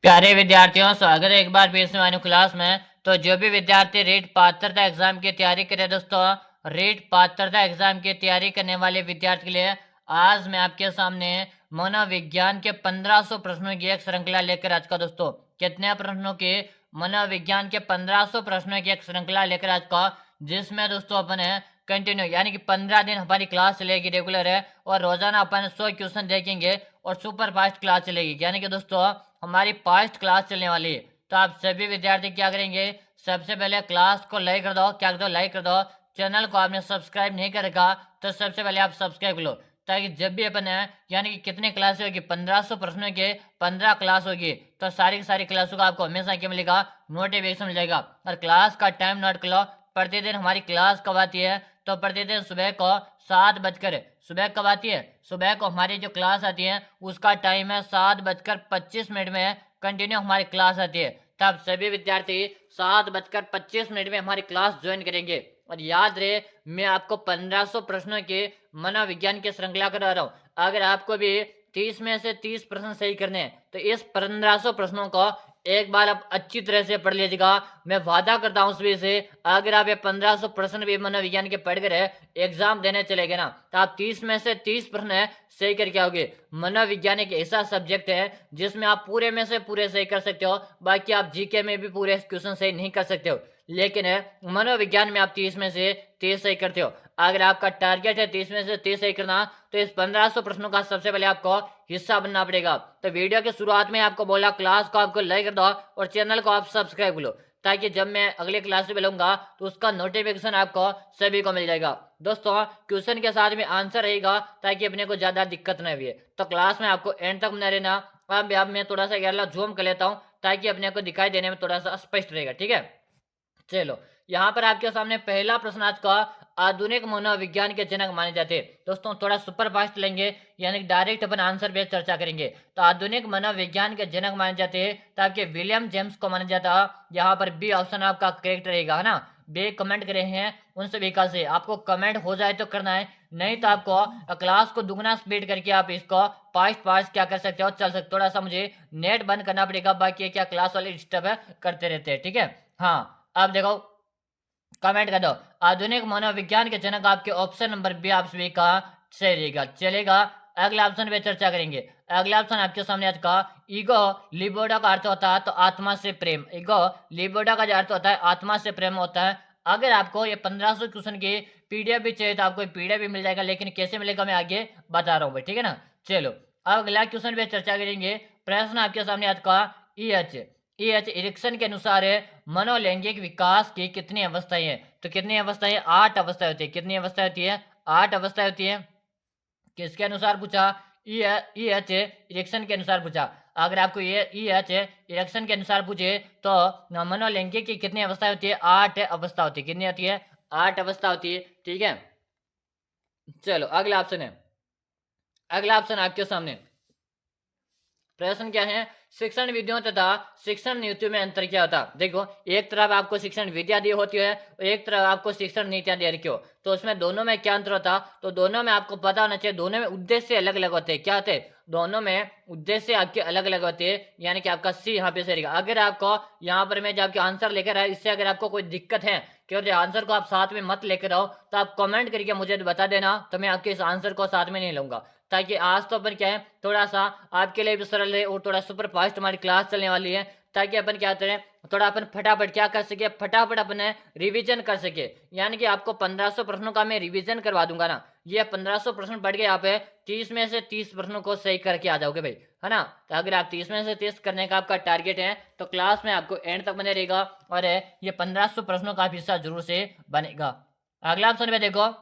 प्यारे विद्यार्थियों, स्वागत है एक बार फिर से हमारी क्लास में। तो जो भी विद्यार्थी रीट पात्रता एग्जाम की तैयारी करे दोस्तों, रीट पात्रता एग्जाम की तैयारी करने वाले विद्यार्थी के लिए आज मैं आपके सामने मनोविज्ञान के 1500 प्रश्नों की एक श्रृंखला लेकर आज का दोस्तों कितने प्रश्नों की मनोविज्ञान के 1500 प्रश्नों की एक श्रृंखला लेकर आज का, जिसमें दोस्तों अपन है कंटिन्यू यानी कि 15 दिन हमारी क्लास चलेगी रेगुलर है और रोजाना अपन 100 क्वेश्चन देखेंगे और सुपर फास्ट क्लास चलेगी यानी कि दोस्तों हमारी फास्ट क्लास चलने वाली है। तो आप सभी विद्यार्थी क्या करेंगे, सबसे पहले क्लास को लाइक कर दो, क्या कर दो, लाइक कर दो। चैनल को आपने सब्सक्राइब नहीं कर रखा तो सबसे पहले आप सब्सक्राइब लो, ताकि जब भी अपन है यानी कि कितनी क्लास होगी 1500 प्रश्नों के 15 क्लास होगी तो सारी की सारी क्लासों का आपको हमेशा क्या मिलेगा, नोटिफिकेशन मिल जाएगा। और क्लास का टाइम नोट कर लो, प्रतिदिन हमारी क्लास कब आती है तो प्रतिदिन सुबह को 7 बजकर, सुबह कब आती है, सुबह को हमारी जो क्लास आती है उसका टाइम है 7:25 में कंटिन्यू हमारी क्लास आती है। तब सभी विद्यार्थी 7:25 में हमारी क्लास ज्वाइन करेंगे। और याद रहे, मैं आपको 1500 प्रश्नों के मनोविज्ञान की श्रृंखला करा रहा हूँ। अगर आपको भी 30 में से 30 प्रश्न सही करने हैं तो इस 1500 प्रश्नों को एक बार आप अच्छी तरह से पढ़ लीजिएगा। मैं वादा करता हूँ उसमें से अगर आप ये 1500 प्रश्न भी मनोविज्ञान के पढ़ कर एग्जाम देने चले गए ना तो आप 30 में से 30 प्रश्न सही करके आओगे। मनोविज्ञान एक ऐसा सब्जेक्ट है जिसमें आप पूरे में से पूरे सही कर सकते हो, बाकी आप जीके में भी पूरे क्वेश्चन सही नहीं कर सकते हो, लेकिन मनोविज्ञान में आप 30 में से 30 सही करते हो। अगर आपका टारगेट है 30 में से 30 सही करना तो इस 1500 प्रश्नों का सबसे पहले आपको हिस्सा बनना पड़ेगा। तो वीडियो के शुरुआत में आपको बोला क्लास को आपको लाइक कर दो और चैनल को आप सब्सक्राइब कर लो, ताकि जब मैं अगले क्लास में मिलूंगा तो उसका नोटिफिकेशन आपको सभी को मिल जाएगा। दोस्तों क्वेश्चन के साथ में आंसर रहेगा ताकि अपने को ज्यादा दिक्कत न हुई। तो क्लास में आपको एंड तक बना रहना। अब मैं थोड़ा सा गैरला जूम कर लेता हूँ ताकि अपने को दिखाई देने में थोड़ा सा स्पष्ट रहेगा, ठीक है। चलो यहाँ पर आपके सामने पहला प्रश्न आज का, आधुनिक मनोविज्ञान के जनक माने जाते हैं। दोस्तों थोड़ा सुपर फास्ट लेंगे यानी डायरेक्ट अपन आंसर बेस्ड चर्चा करेंगे। तो आधुनिक मनोविज्ञान के जनक माने जाते हैं तो आपके विलियम जेम्स को माना जाता है। यहाँ पर बी ऑप्शन आपका करेक्ट रहेगा, है ना। बे कमेंट करे हैं उन सभी का से आपको कमेंट हो जाए तो करना है, नहीं तो आपको क्लास को दुगना स्पीड करके आप इसको फास्ट फास्ट क्या कर सकते हो, चल सकते। थोड़ा सा मुझे नेट बंद करना पड़ेगा, बाकी क्या क्लास वाले डिस्टर्ब करते रहते हैं, ठीक है। हाँ अब देखो कमेंट कर दो, आधुनिक मनोविज्ञान के जनक आपके ऑप्शन नंबर बी आप सभी का सही रहेगा। चलेगा अगला ऑप्शन पे चर्चा करेंगे। अगला ऑप्शन आपके सामने आज का, ईगो लिबोडा का अर्थ होता है तो आत्मा से प्रेम। ईगो लिबोडा का जो अर्थ होता है आत्मा से प्रेम होता है। अगर आपको ये 1500 क्वेश्चन की पीडीएफ भी चाहिए तो आपको पीडीएफ भी मिल जाएगा, लेकिन कैसे मिलेगा मैं आगे बता रहा हूँ भाई, ठीक है ना। चलो अब अगला क्वेश्चन पे चर्चा करेंगे। प्रश्न आपके सामने आज का, ई एच इरिक्सन के अनुसार मनोलैंगिक विकास की कितनी अवस्थाएं हैं। तो कितनी अवस्थाएं, 8 अवस्थाएं होती है। कितनी अवस्थाएं होती है, 8 अवस्थाएं होती है। किसके अनुसार पूछा, ई एच इरेक्शन के अनुसार पूछा। अगर आपको ये ई एच इरेक्शन के अनुसार पूछे तो मनोलैंगिक की कितनी अवस्था होती है, 8 अवस्था होती है। कितनी होती है, 8 अवस्था होती है, ठीक है। चलो अगला ऑप्शन है, अगला ऑप्शन आपके सामने प्रश्न क्या है, शिक्षण विधियों तथा शिक्षण नीतियों में अंतर क्या होता है। देखो एक तरफ आपको शिक्षण विधियां दी होती है और एक तरफ आपको शिक्षण नीतियां दे रखी हो, तो उसमें दोनों में क्या अंतर होता, तो दोनों में आपको पता होना चाहिए दोनों में उद्देश्य अलग अलग होते हैं। क्या होते हैं, दोनों में उद्देश्य आपके अलग अलग होते हैं, यानी कि आपका सी यहाँ पे सही रहेगा। अगर आपको यहाँ पर मैं जो आपके आंसर लेकर आया इससे अगर आपको कोई दिक्कत है कि आंसर को आप साथ में मत लेकर आओ तो आप कमेंट करके मुझे बता देना, तो मैं आपके इस आंसर को साथ में नहीं लूंगा। ताकि आज तो अपन क्या है थोड़ा सा आपके लिए भी सरल रहे और थोड़ा सुपर फास्ट हमारी क्लास चलने वाली है, ताकि अपन क्या करें, थोड़ा अपन फटाफट क्या कर सके, फटाफट अपन रिवीजन कर सके। यानी कि आपको 1500 प्रश्नों का मैं रिवीजन करवा दूंगा ना, ये 1500 प्रश्न पढ़ के आप 30 में से 30 प्रश्नों को सही करके आ जाओगे भाई, है ना। तो अगर आप 30 में से 30 करने का आपका टारगेट है तो क्लास में आपको एंड तक बने रहेगा और ये 1500 प्रश्नों का हिस्सा जरूर से बनेगा। अगला ऑप्शन में देखो,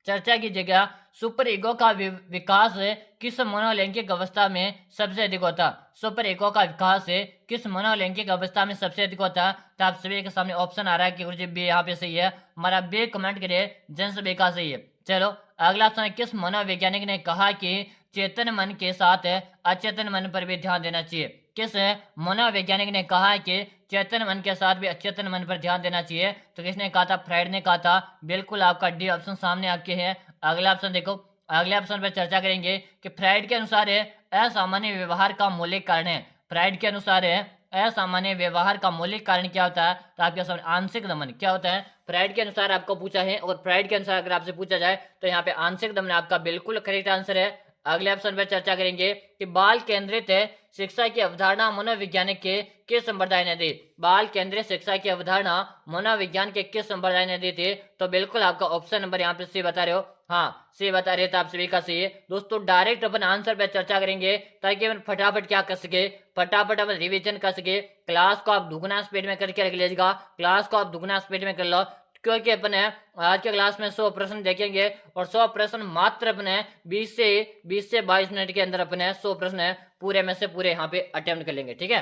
चर्चा की जगह सुपर ईगो का विकास किस मनोलैंगिक अवस्था में सबसे अधिक होता। सुपर ईगो का विकास किस मनोलैंगिक अवस्था में सबसे अधिक होता। तो आप सभी के सामने ऑप्शन आ रहा है कि गुरुजी बी यहाँ पे सही है, हमारा बी कमेंट करिए, जन सभी का सही है। चलो अगला ऑप्शन है, किस मनोवैज्ञानिक ने कहा कि चेतन मन के साथ अचेतन मन पर भी ध्यान देना चाहिए। किस मनोवैज्ञानिक ने कहा है कि चेतन मन के साथ भी अचेतन मन पर ध्यान देना चाहिए। तो किसने कहा था, फ्राइड ने कहा था। बिल्कुल आपका डी ऑप्शन सामने आपके है। अगला ऑप्शन देखो, अगले ऑप्शन पर चर्चा करेंगे कि फ्राइड के अनुसार असामान्य व्यवहार का मौलिक कारण है। फ्राइड के अनुसार है असामान्य व्यवहार का मौलिक कारण क्या होता है, तो आपके सामने आंशिक दमन क्या होता है, फ्राइड के अनुसार आपको पूछा है। और फ्राइड के अनुसार अगर आपसे पूछा जाए तो यहाँ पे आंशिक दमन आपका बिल्कुल करेक्ट आंसर है। अगले ऑप्शन पर चर्चा करेंगे कि बाल केंद्रित शिक्षा की अवधारणा मनोवैज्ञानिक के किस संप्रदाय ने दी। बाल केंद्रित शिक्षा की अवधारणा मनोविज्ञान के किस संप्रदाय ने दी थी, तो बिल्कुल आपका ऑप्शन नंबर यहाँ पे सी बता रहे हो। हाँ, सी बता रहे थे आप सभी का सी है। दोस्तों डायरेक्ट अपन आंसर पे चर्चा करेंगे ताकि अपन फटाफट क्या कर सके, फटाफट अपन रिवीजन कर सके। क्लास को आप दुगना स्पीड में करके रख लीजिएगा, क्लास को आप दुगना स्पीड में कर लो, क्योंकि अपन आज के क्लास में 100 प्रश्न देखेंगे और 100 प्रश्न मात्र अपने 20 से 22 मिनट के अंदर अपने 100 प्रश्न पूरे में से पूरे यहाँ पे अटेम्प्ट कर लेंगे। ठीक है,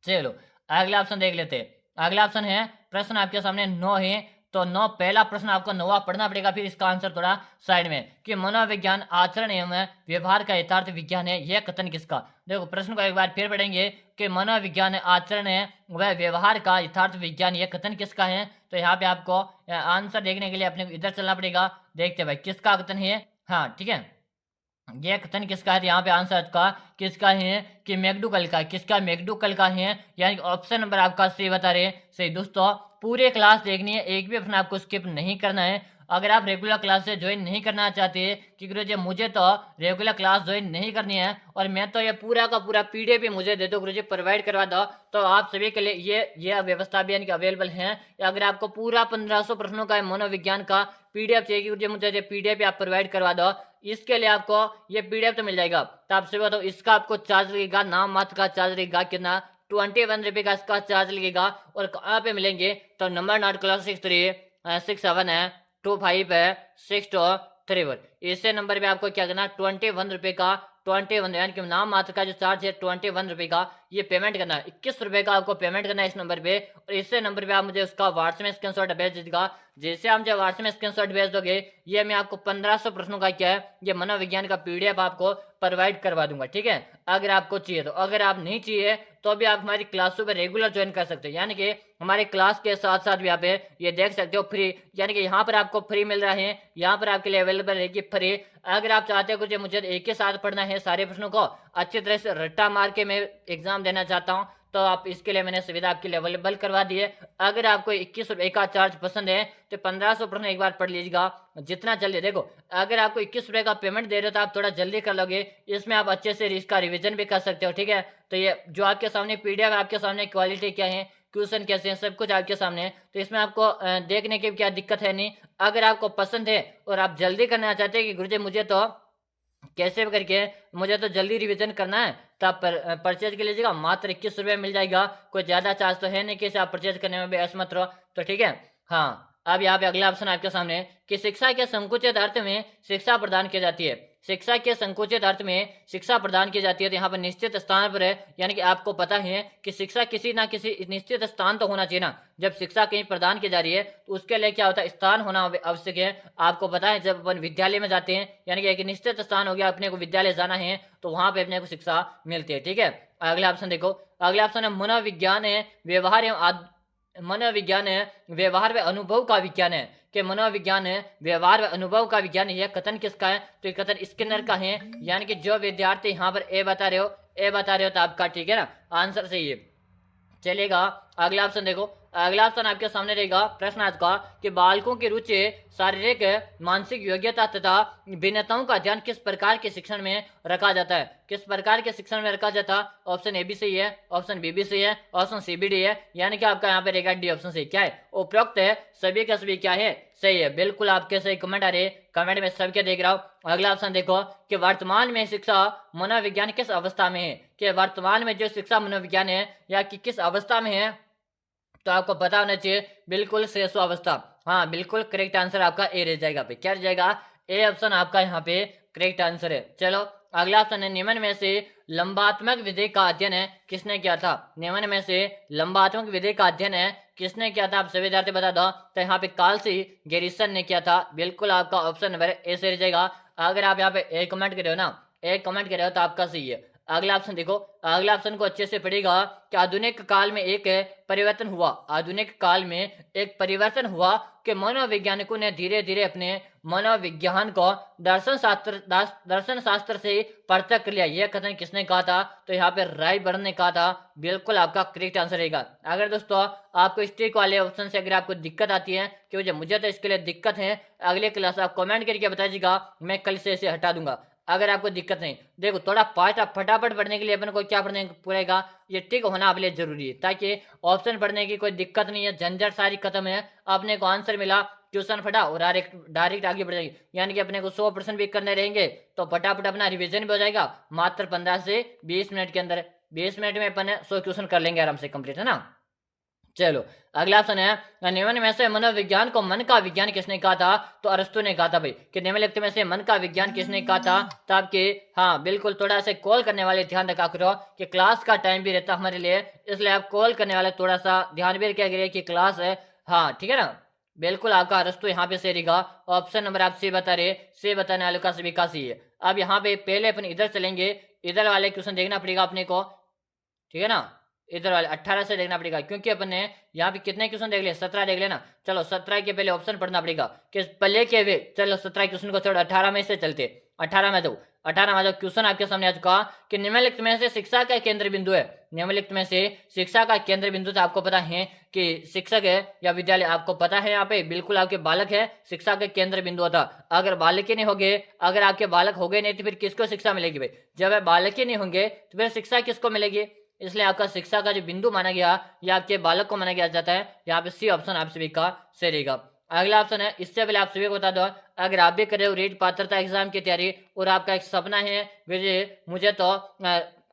चलो अगला ऑप्शन देख लेते हैं। अगला ऑप्शन है, प्रश्न आपके सामने 9 है, तो 9 पहला प्रश्न आपको 9वां पढ़ना पड़ेगा, फिर इसका आंसर थोड़ा साइड में कि मनोविज्ञान आचरण एवं व्यवहार का यथार्थ विज्ञान है, यह कथन किसका। देखो प्रश्न को एक बार फिर पढ़ेंगे कि मनोविज्ञान आचरण है वह व्यवहार का यथार्थ विज्ञान, यह कथन किसका है। तो यहाँ पे आपको आंसर देखने के लिए अपने इधर चलना पड़ेगा। देखते भाई किसका कथन है। हाँ ठीक है, ये कथन किसका है, यहाँ पे आंसर का किसका है कि मैकडूगल का। किसका, मैकडूगल का है, यानी ऑप्शन नंबर आपका सी बता रहे हैं। सही दोस्तों, पूरे क्लास देखनी है, एक भी प्रश्न आपको स्किप नहीं करना है। अगर आप रेगुलर क्लास से ज्वाइन नहीं करना चाहते कि गुरुजी मुझे तो रेगुलर क्लास ज्वाइन नहीं करनी है और मैं तो ये पूरा का पूरा पीडीएफ भी मुझे दे दो गुरुजी, प्रोवाइड करवा दो, तो आप सभी के लिए ये व्यवस्था भी यानी कि अवेलेबल है। अगर आपको पूरा 1500 प्रश्नों का मनोविज्ञान का पीडीएफ चाहिए कि गुरुजी मुझे ये पीडीएफ आप प्रोवाइड करवा दो, इसके लिए आपको ये पीडीएफ तो मिल जाएगा। तो आपसे बताओ इसका आपको चार्ज लगेगा, नाम मात्र का चार्ज लगेगा कितना, 21 रुपये का इसका चार्ज लगेगा। और कहाँ पे मिलेंगे, तो नंबर नोट क्लास 6367 है 25 है 6234, इसे नंबर पे आपको क्या करना, 21 रुपये का 21 यानी कि नाम मात्र का जो चार्ज है 21 रुपये का, ये पेमेंट करना है। 21 रुपये का आपको पेमेंट करना है इस नंबर पे। और इसे नंबर पे आप मुझे उसका व्हाट्सएप में स्क्रीनशॉट भेज दीजिएगा। जैसे आप मुझे व्हाट्सएप में स्क्रीनशॉट भेज दोगे, ये मैं आपको 1500 प्रश्नों का क्या है, ये मनोविज्ञान का पीडीएफ आपको प्रोवाइड करवा दूंगा। ठीक है, अगर आपको चाहिए तो। अगर आप नहीं चाहिए तो भी आप हमारी क्लासों पर रेगुलर ज्वाइन कर सकते हो, यानी कि हमारे क्लास के साथ साथ भी आप ये देख सकते हो फ्री, यानी कि यहाँ पर आपको फ्री मिल रहा है, यहाँ पर आपके लिए अवेलेबल है कि फ्री। अगर आप चाहते हो कि मुझे एक ही साथ पढ़ना है सारे प्रश्नों को, अच्छी तरह से रट्टा मार के मैं एग्जाम देना चाहता हूँ, तो आप इसके लिए मैंने सुविधा आपके लिए अवेलेबल करवा दी है। अगर आपको 21 रुपये का चार्ज पसंद है तो 1500 प्रश्न एक बार पढ़ लीजिएगा, जितना जल्दी। देखो अगर आपको 21 रुपये का पेमेंट दे रहे हो तो आप थोड़ा जल्दी कर लोगे, इसमें आप अच्छे से इसका रिवीजन भी कर सकते हो। ठीक है, तो ये जो आपके सामने पीडीएफ आपके सामने क्वालिटी क्या है, क्वेश्चन कैसे हैं, सब कुछ आपके सामने है, तो इसमें आपको देखने की क्या दिक्कत है नहीं। अगर आपको पसंद है और आप जल्दी करना चाहते हैं कि गुरुजी मुझे तो कैसे भी करके मुझे तो जल्दी रिवीजन करना है, तो आप परचेज कर लीजिएगा, मात्र 21 रुपये मिल जाएगा। कोई ज़्यादा चार्ज तो है नहीं कि इसे आप परचेज करने में भी असमत रहो। तो ठीक है, हाँ अब यहाँ पे अगला ऑप्शन आपके सामने है कि शिक्षा के संकुचित अर्थ में शिक्षा प्रदान की जाती है। शिक्षा के संकुचित अर्थ में शिक्षा प्रदान की जाती है, तो यहाँ पर निश्चित स्थान पर है, यानी कि आपको पता है कि शिक्षा किसी ना किसी निश्चित स्थान तो होना चाहिए ना। जब शिक्षा कहीं प्रदान की जा रही है तो उसके लिए क्या होता है, स्थान होना आवश्यक है। आपको पता है जब अपन विद्यालय में जाते हैं, यानी कि एक निश्चित स्थान हो गया, अपने को विद्यालय जाना है तो वहां पे अपने को शिक्षा मिलती है। ठीक है, अगला ऑप्शन देखो, अगला ऑप्शन है मनोविज्ञान है व्यवहार एवं मनोविज्ञान है व्यवहार व अनुभव का विज्ञान है, कि मनोविज्ञान है व्यवहार व अनुभव का विज्ञान है, यह कथन किसका है, तो ये कथन स्किनर का है। यानी कि जो विद्यार्थी यहाँ पर ए बता रहे हो तो आपका ठीक है ना आंसर सही है, चलेगा। अगला ऑप्शन देखो, अगला ऑप्शन आपके सामने रहेगा प्रश्न आज का कि बालकों की रुचि शारीरिक मानसिक योग्यता तथा भिन्नताओं का ध्यान किस प्रकार के शिक्षण में रखा जाता है। किस प्रकार के शिक्षण में रखा जाता, ऑप्शन ए भी सही है, ऑप्शन बी भी सही है, ऑप्शन सी भी डी है, यानी कि आपका यहाँ पे रहेगा डी ऑप्शन सही। क्या है, उपरोक्त है सभी का सभी क्या है, सही है। बिल्कुल आपके सही कमेंट आ रहे, कमेंट में सबके देख रहा हूँ। अगला ऑप्शन देखो कि वर्तमान में शिक्षा मनोविज्ञान किस अवस्था में है, कि वर्तमान में जो शिक्षा मनोविज्ञान है या कि किस अवस्था में है, तो आपको पता होना चाहिए बिल्कुल श्रेष्ठ अवस्था। हाँ बिल्कुल करेक्ट आंसर आपका ए रह जाएगा पे, क्या रह जाएगा, ए ऑप्शन आपका यहाँ पे करेक्ट आंसर है। चलो अगला ऑप्शन है निम्न में से लंबात्मक विधि का अध्ययन है किसने किया था। निम्न में से लंबात्मक विधि का अध्ययन है किसने किया था, आप सभी विद्यार्थी बता दो। तो यहाँ पे कार्ल गेरिसन ने किया था, बिल्कुल आपका ऑप्शन नंबर ए से रह जाएगा। अगर आप यहाँ पे ए कमेंट कर रहे हो ना, ए कमेंट कर रहे हो तो आपका सही है। अगला ऑप्शन देखो, अगला ऑप्शन को अच्छे से पढ़ेगा कि आधुनिक काल में एक परिवर्तन हुआ, आधुनिक काल में एक परिवर्तन हुआ कि मनोवैज्ञानिकों ने धीरे धीरे अपने मनोविज्ञान को दर्शन शास्त्र से पृथक कर लिया। यह कथन किसने कहा था? तो यहाँ पे राय बर्न ने कहा था। बिल्कुल आपका करेक्ट आंसर रहेगा। अगर दोस्तों आपको स्टिक वाले ऑप्शन से अगर आपको दिक्कत आती है कि मुझे तो इसके लिए दिक्कत है, अगले क्लास आप कमेंट करके बताइएगा, मैं कल से इसे हटा दूंगा। अगर आपको दिक्कत नहीं, देखो थोड़ा पाठ फटाफट पढ़ने के लिए अपन को क्या पढ़ने पड़ेगा, ये टिक होना आपके लिए जरूरी है, ताकि ऑप्शन पढ़ने की कोई दिक्कत नहीं है, झंझट सारी खत्म है। अपने को आंसर मिला, ट्यूशन फटा और डायरेक्ट आगे बढ़ जाएगी। यानी कि अपने को 100% भी करने रहेंगे तो फटाफट अपना रिवीजन भी हो जाएगा। मात्र 15 से 20 मिनट के अंदर, 20 मिनट में अपन 100 क्वेश्चन कर लेंगे आराम से कंप्लीट, है ना। चलो अगला ऑप्शन है, निम्न में से मनोविज्ञान को मन का विज्ञान किसने कहा था? तो अरस्तु ने कहा था भाई। कि निम्नलिखित में से मन का विज्ञान किसने कहा था? तो आपके हाँ बिल्कुल, थोड़ा सा कॉल करने वाले ध्यान रखा करो कि क्लास का टाइम भी रहता हमारे लिए, इसलिए आप कॉल करने वाले थोड़ा सा ध्यान भी रखिए कि क्लास है। हाँ ठीक है ना, बिल्कुल आपका अरस्तु यहाँ पे सही रहेगा। ऑप्शन नंबर आप सी बता रहे, सी बताने वालों का सभी का सी है। अब यहाँ पे पहले अपन इधर चलेंगे, इधर वाले क्वेश्चन देखना पड़ेगा अपने को, ठीक है ना। इधर वाले 18 से देखना पड़ेगा, क्योंकि अपन ने यहाँ पे कितने क्वेश्चन देख लिए, 17 देख लेना। चलो 17 के पहले ऑप्शन पढ़ना पड़ेगा कि पहले के वे, चलो 17 क्वेश्चन को छोड़ो, 18 में से चलते। 18 में दो, 18 में जो क्वेश्चन आपके सामने आ चुका कि निम्नलिखित में से शिक्षा का केंद्र बिंदु है। निम्नलिखित में से शिक्षा का केंद्र बिंदु तो आपको पता है कि शिक्षक है या विद्यालय, आपको पता है यहाँ पे बिल्कुल आपके बालक है शिक्षा के केंद्र बिंदु होता। अगर बालक ही नहीं होंगे, अगर आपके बालक हो गए नहीं तो फिर किसको शिक्षा मिलेगी भाई? जब बालक ही नहीं होंगे तो फिर शिक्षा किसको मिलेगी? इसलिए आपका शिक्षा का जो बिंदु माना गया या आपके बालक को माना गया जाता है। यहाँ पे सी ऑप्शन आप सभी का सही रहेगा। अगला ऑप्शन है, इससे पहले आप सभी को बता दो, अगर आप भी कर रहे हो रीट पात्रता एग्जाम की तैयारी और आपका एक सपना है मुझे तो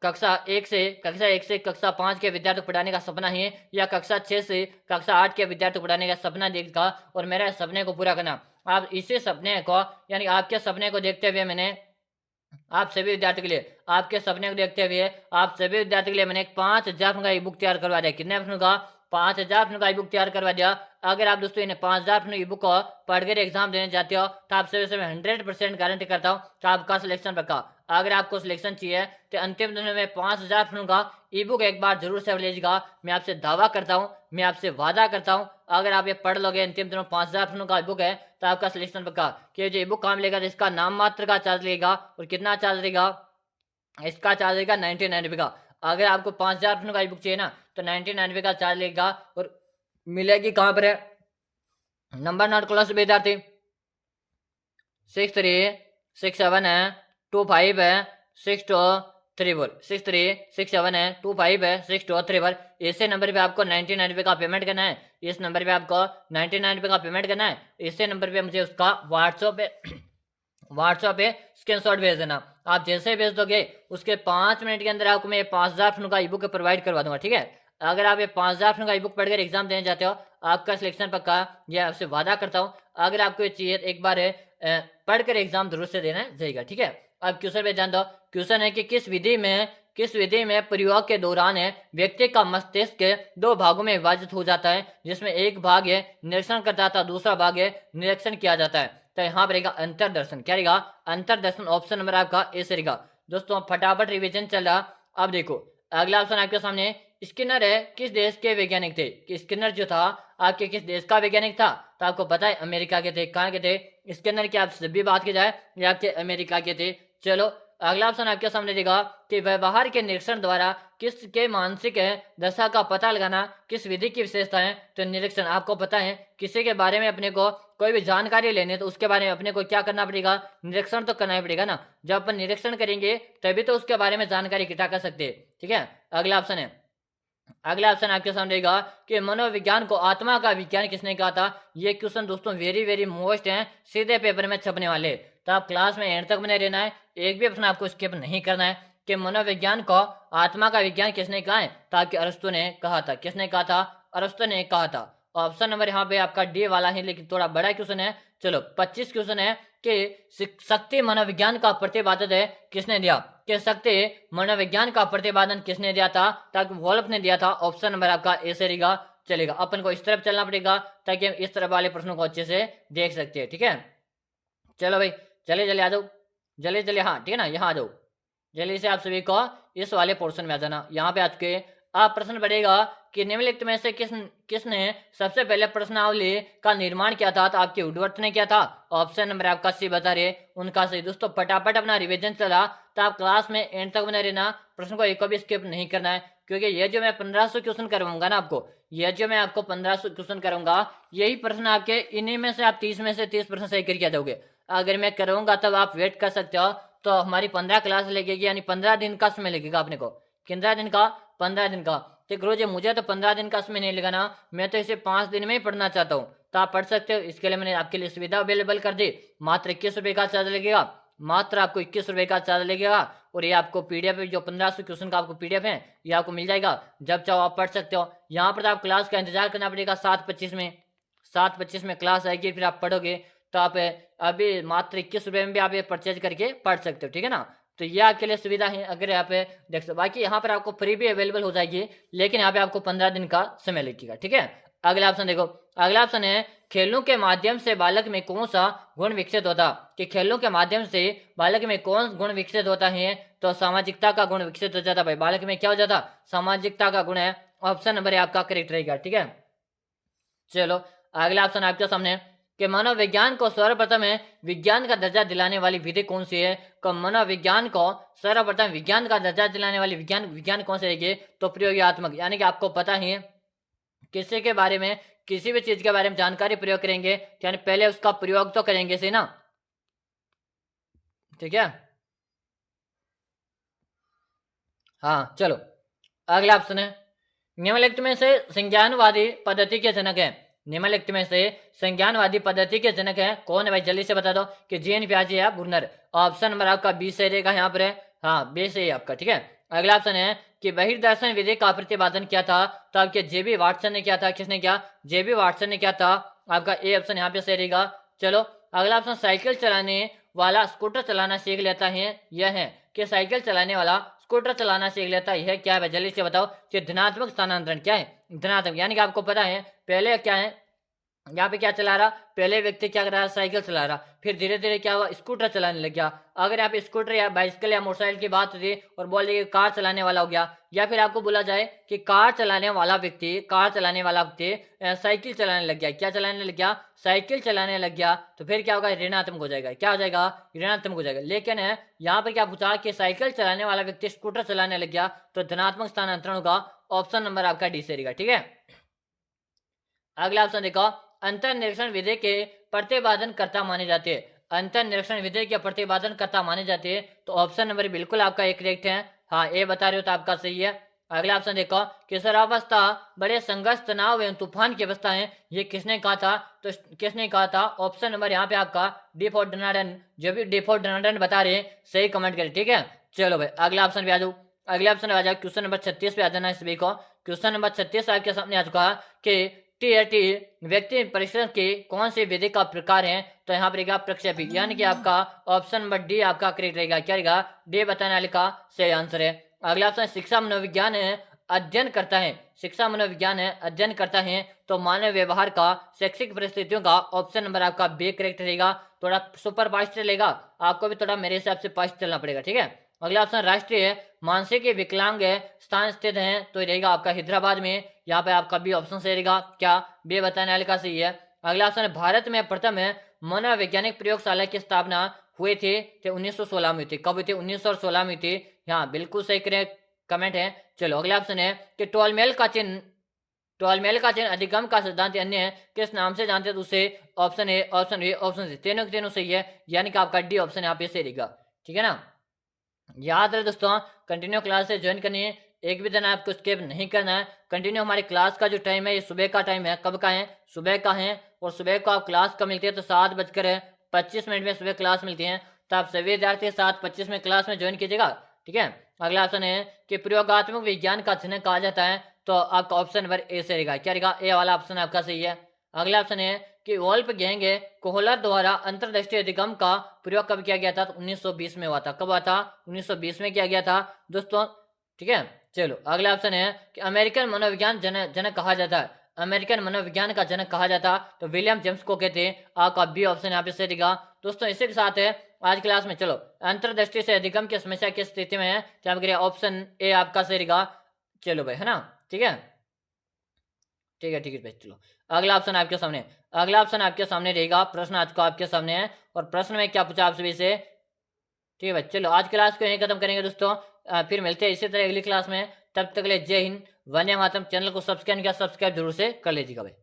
कक्षा एक से कक्षा 5 के विद्यार्थी को पढ़ाने का सपना है, या कक्षा 6 से कक्षा 8 के विद्यार्थी को पढ़ाने का सपना देखा और मेरा सपने को पूरा करना। आप इसी सपने को, यानी आपके सपने को देखते हुए मैंने आप सभी विद्यार्थियों के लिए, आपके सपने को देखते हुए आप सभी विद्यार्थियों के लिए मैंने एक 5000 प्रश्नों का ई बुक तैयार करवा दिया। कितने प्रश्नों का? 5000 प्रश्नों का ई बुक तैयार करवा दिया। अगर आप दोस्तों इन्हें 5000 प्रश्नों ई बुक को पढ़कर एग्जाम देने जाते हो तो आप सभी से मैं 100% गारंटी करता हूँ कि आपका सिलेक्शन पक्का। अगर आपको सिलेक्शन चाहिए तो अंतिम दिन में 5000 प्रश्नों का ई बुक एक बार जरूर से लीजिएगा। मैं आपसे दावा करता हूँ, मैं आपसे वादा करता हूँ, अगर आप ये पढ़ लोगे अंतिम दिनों 5000 प्रश्नों का ई बुक है तो आपका सिलेक्शन पक्का। कि जो ई बुक काम लेगा तो इसका नाम मात्र का चार्ज लेगा, और कितना चार्ज लेगा? इसका चार्ज लेगा 99 का। अगर आपको 5000 प्रश्नों का ई बुक चाहिए ना तो 99 का चार्ज लेगा, और मिलेगी कहाँ पर है? नंबर नोट क्लास विद्यार्थी 6367 है 25 है 6234, 6367 है 25 है 6234। इसे नंबर पे आपको 99 का पेमेंट करना है, इस नंबर पे आपको 99 का पेमेंट करना है। इसे नंबर पे मुझे उसका व्हाट्सएप पे स्क्रीनशॉट भेज देना। आप जैसे भेज दोगे उसके 5 मिनट के अंदर आपको मैं 5000 प्रश्नों का ई बुक प्रोवाइड करवा दूंगा, ठीक है। अगर आप ये 5000 प्रश्नों का ई बुक पढ़कर एग्जाम देने जाते हो आपका सिलेक्शन पक्का, ये आपसे वादा करता हूँ। अगर आपको ये चाहिए एक बार पढ़कर एग्जाम जरूर से देना जाएगा, ठीक है। अब क्वेश्चन पे जान दो। क्वेश्चन है कि किस विधि में प्रयोग के दौरान व्यक्ति का मस्तिष्क 2 भागों में विभाजित हो जाता है, जिसमें एक भाग निरीक्षण करता था, दूसरा भाग निरीक्षण किया जाता है। तो यहाँ पर रहेगा अंतरदर्शन। क्या रहेगा? अंतरदर्शन। ऑप्शन नंबर आपका ए से रहेगा। दोस्तों फटाफट रिवीजन चल रहा। अब देखो अगला ऑप्शन आपके सामने, स्किनर किस देश के वैज्ञानिक थे? कि स्किनर जो था आपके किस देश का वैज्ञानिक था? तो आपको पता है अमेरिका के थे। कहाँ के थे स्किनर की? आप सभी बात की जाए या आपके अमेरिका के थे। चलो अगला ऑप्शन आपके सामने देगा कि व्यवहार के निरीक्षण द्वारा किसके मानसिक दशा का पता लगाना किस विधि की विशेषता है? तो निरीक्षण। आपको पता है किसी के बारे में अपने को कोई भी जानकारी लेने तो उसके बारे में अपने को क्या करना पड़ेगा? निरीक्षण तो करना ही पड़ेगा ना। जब अपन निरीक्षण करेंगे तभी तो उसके बारे में जानकारी इकट्ठा कर सकते हैं, ठीक है। अगला ऑप्शन है, अगला ऑप्शन आपके सामने रहेगा कि मनोविज्ञान को आत्मा का विज्ञान किसने कहा था? ये क्वेश्चन दोस्तों वेरी मोस्ट है, सीधे पेपर में छपने वाले। तो आप क्लास में एंड तक बने रहना है, एक भी प्रश्न आपको स्किप नहीं करना है। कि मनोविज्ञान को आत्मा का विज्ञान किसने कहा है? तो आपके अरस्तु ने कहा था। किसने कहा था? अरस्तु ने कहा था। ऑप्शन नंबर यहाँ पे आपका डी वाला है, लेकिन थोड़ा बड़ा क्वेश्चन है। चलो 25 क्वेश्चन है कि शक्ति मनोविज्ञान का प्रतिपादन किसने दिया? कि शक्ति मनोविज्ञान का प्रतिपादन किसने दिया था? ताकि वोल्फ ने दिया था। ऑप्शन नंबर आपका ए से रहेगा। चलेगा, अपन को इस तरफ चलना पड़ेगा ताकि हम इस तरफ वाले प्रश्नों को अच्छे से देख सकते हैं, ठीक है। चलो भाई जल्दी आ जाओ, जल्दी हाँ ठीक है ना, यहाँ आ जाओ जल्दी से। आप सभी को इस वाले पोर्शन में आ जाना। यहाँ पे आ चुके। आप प्रश्न पढ़ेगा कि निम्नलिखित में से किसने सबसे पहले प्रश्नावली का निर्माण किया था? तो आपके वुडवर्थ ने किया था। ऑप्शन नंबर आपका सी बता रहे उनका सही। दोस्तों फटाफट अपना रिवीजन चला, तो आप क्लास में एंड तक बने रहना। प्रश्न को एक भी स्किप नहीं करना है, क्योंकि ये जो मैं 1500 क्वेश्चन करवाऊंगा ना आपको, ये जो मैं आपको 1500 क्वेश्चन करूंगा, यही प्रश्न आपके इन्हीं में से आप 30 में से 30 प्रश्न सही करके आ जाओगे। अगर मैं करूंगा तब आप वेट कर सकते हो। तो हमारी 15 क्लास लगेगी, यानी 15 दिन का समय लगेगा अपने को। कितना दिन का? 15 दिन का। तो गुरुजी मुझे तो 15 दिन का समय नहीं लगाना, मैं तो इसे 5 दिन में ही पढ़ना चाहता हूँ। तो आप पढ़ सकते हो। इसके लिए मैंने आपके लिए सुविधा अवेलेबल कर दी। मात्र 21 रुपये का चार्ज लगेगा, मात्र आपको 21 रुपये का चार्ज लगेगा। और ये आपको पीडीएफ, जो 1500 क्वेश्चन का आपको पीडीएफ है, ये आपको मिल जाएगा। जब चाहो आप पढ़ सकते हो। यहाँ पर आप क्लास का इंतजार करना पड़ेगा 7:25 में। 7:25 में क्लास आएगी, फिर आप पढ़ोगे। तो आप अभी मात्र 21 रुपये में भी आप ये परचेज करके पढ़ सकते हो, ठीक है ना। तो ये आपके लिए सुविधा है। अगर यहाँ पे देख सकते, बाकी यहाँ पर आपको फ्री भी अवेलेबल हो जाएगी, लेकिन यहाँ पे आपको 15 दिन का समय लगेगा, ठीक है। अगला ऑप्शन देखो। अगला ऑप्शन है खेलों के माध्यम से बालक में कौन सा गुण विकसित होता? कि खेलों के माध्यम से बालक में कौन गुण विकसित होता है? तो सामाजिकता का गुण विकसित हो जाता। भाई बालक में क्या हो जाता? सामाजिकता का गुण है। ऑप्शन नंबर आपका करेक्ट रहेगा, ठीक है। चलो अगला ऑप्शन आपके सामने कि मनोविज्ञान को सर्वप्रथम है विज्ञान का दर्जा दिलाने वाली विधि कौन सी है? तो मनोविज्ञान को सर्वप्रथम विज्ञान का दर्जा दिलाने वाली विज्ञान कौन सी रहेगी? तो प्रयोगात्मक, यानी कि आपको पता है किसी के बारे में, किसी भी चीज के बारे में जानकारी प्रयोग करेंगे, यानी पहले उसका प्रयोग तो करेंगे सही ना, ठीक है। हाँ चलो अगला ऑप्शन है निम्नलिखित में से संज्ञानवादी पद्धति के जनक है? निम्नलिखित में से संज्ञानवादी पद्धति के जनक है कौन है भाई? जल्दी से बता दो कि जीन पियाजे या बुर्नर। ऑप्शन नंबर आपका 20 सही रहेगा यहाँ पर है। हाँ 20 सही आपका, ठीक है। अगला ऑप्शन है कि बहिर्दर्शन विधि का प्रतिपादन किया था? तो आपके जेबी वाटसन ने किया था। किसने किया? जेबी वाटसन ने किया था। आपका ए ऑप्शन यहाँ पे सही रहेगा। चलो अगला ऑप्शन साइकिल चलाने वाला स्कूटर चलाना सीख लेता है, यह है कि साइकिल चलाने वाला स्कूटर चलाना सीख लेता है, यह क्या है? जल्दी से बताओ कि धनात्मक स्थानांतरण क्या है? धनात्मक, यानी कि आपको पता है पहले क्या है, यहाँ पे क्या चला रहा? पहले व्यक्ति क्या कर रहा? साइकिल चला रहा, फिर धीरे धीरे क्या हुआ? स्कूटर चलाने लग गया। अगर आप स्कूटर या बाइसिकल या मोटरसाइकिल की बात होती और बोल दिए कार चलाने वाला हो गया, या फिर आपको बोला जाए कि कार चलाने वाला व्यक्ति साइकिल चलाने लग गया। क्या चलाने लग गया? साइकिल चलाने लग गया। तो फिर क्या होगा? ऋणात्मक हो जाएगा। क्या हो जाएगा? ऋणात्मक हो जाएगा। लेकिन यहाँ पर क्या पूछा कि साइकिल चलाने वाला व्यक्ति स्कूटर चलाने लग गया, तो धनात्मक स्थानांतरण होगा। ऑप्शन नंबर आपका डी से रहेगा, ठीक है। अगला ऑप्शन देखो। अंतर निरीक्षण विधि के प्रतिपादन कर्ता माने जाते हैं? अंतर निरीक्षण विधि के प्रतिपादन कर्ता माने जाते हैं, तो ऑप्शन नंबर बिल्कुल आपका एक करेक्ट है। हाँ ए बता रहे हो तो आपका सही है। अगला ऑप्शन देखो। किशोरावस्था बड़े संघर्ष, तनाव एवं तूफान की अवस्था है, ये किसने कहा था? तो किसने कहा था? ऑप्शन नंबर यहाँ पे आपका डी फॉर डनाडन। जो भी डी फॉर डनाडन बता रहे हैं सही कमेंट करें, ठीक है। चलो भाई अगला ऑप्शन पे आ जाओ। अगले ऑप्शन पे आ जाओ। क्वेश्चन नंबर 36 पे आ जाना है सभी को। क्वेश्चन नंबर 36 आपके सामने आ चुका है कि टी व्यक्ति परिश्रम की कौन सी विधि का प्रकार है? तो यहाँ पर रहेगा प्रक्षेपी, यानी कि आपका ऑप्शन नंबर डी आपका करेक्ट रहेगा। क्या रहेगा? डी बताने वाले का सही आंसर है। अगला ऑप्शन शिक्षा मनोविज्ञान है अध्ययन करता है। शिक्षा मनोविज्ञान है अध्ययन करता है, तो मानव व्यवहार का शैक्षिक परिस्थितियों का ऑप्शन नंबर आपका बी करेक्ट रहेगा। थोड़ा सुपर फास्ट चलेगा, आपको भी थोड़ा मेरे हिसाब से फास्ट चलना पड़ेगा, ठीक है। अगला ऑप्शन राष्ट्रीय मानसिक विकलांग स्थान स्थित है, तो रहेगा आपका हैदराबाद में। यहाँ पे आपका बी ऑप्शन सही रहेगा। क्या? बी बताने वाले का सही है। अगला ऑप्शन भारत में प्रथम मनोवैज्ञानिक प्रयोगशाला की स्थापना हुए थे 1916 में थी। कब हुई थी? 1916 में थी। यहाँ बिल्कुल सही कमेंट है। चलो अगला ऑप्शन है कि टोलमेल का चिन्ह अधिगम का सिद्धांत अन्य है, किस नाम से जानते हैं? उसे option A, option A, option C, तीनों के तीनों सही है, यानी कि आपका डी ऑप्शन यहाँ पे सही रहेगा, ठीक है ना। याद रहे दोस्तों, कंटिन्यू क्लास से ज्वाइन करनी है, एक भी दिन आपको स्किप नहीं करना है। कंटिन्यू हमारी क्लास का जो टाइम है ये सुबह का टाइम है। कब का है? सुबह का है। और सुबह को आप क्लास कब मिलती है? तो 7:25 में सुबह क्लास मिलती है। तो आप सभी विद्यार्थी 7:25 में क्लास में ज्वाइन कीजिएगा, ठीक है। अगला ऑप्शन है कि प्रयोगात्मक विज्ञान का जनक कहा जाता है, तो आपका ऑप्शन नंबर ए से रहेगा। क्या रहेगा? ए वाला ऑप्शन आपका सही है। अगला ऑप्शन है कि वोल्फ गैंग कोहलर द्वारा अंतर्दृष्टि अधिगम का प्रयोग कब किया गया था? तो 1920 में हुआ था। कब हुआ था? 1920 में किया गया था दोस्तों, ठीक है। चलो अगला ऑप्शन है कि अमेरिकन मनोविज्ञान जनक कहा जाता है। अमेरिकन मनोविज्ञान का जनक कहा जाता, तो विलियम जेम्स को कहते हैं। आपका बी ऑप्शन यहाँ पे सही रहेगा। दोस्तों इसी के साथ है आज क्लास में, चलो अंतर्दृष्टि से अधिगम की समस्या किस स्थिति में है, तो आप करिए ऑप्शन ए आपका सही रहेगा। चलो भाई, है ना, ठीक है ठीक है ठीक है भाई। चलो अगला ऑप्शन आपके सामने, अगला ऑप्शन आपके सामने रहेगा। प्रश्न आज को आपके सामने है, और प्रश्न में क्या पूछा आप सभी से, ठीक है भाई। चलो आज क्लास को यहीं खत्म करेंगे दोस्तों, फिर मिलते हैं इसी तरह अगली क्लास में। तब तक के लिए जय हिंद, वंदे मातरम। चैनल को सब्सक्राइब किया, सब्सक्राइब जरूर से कर लीजिएगा भाई।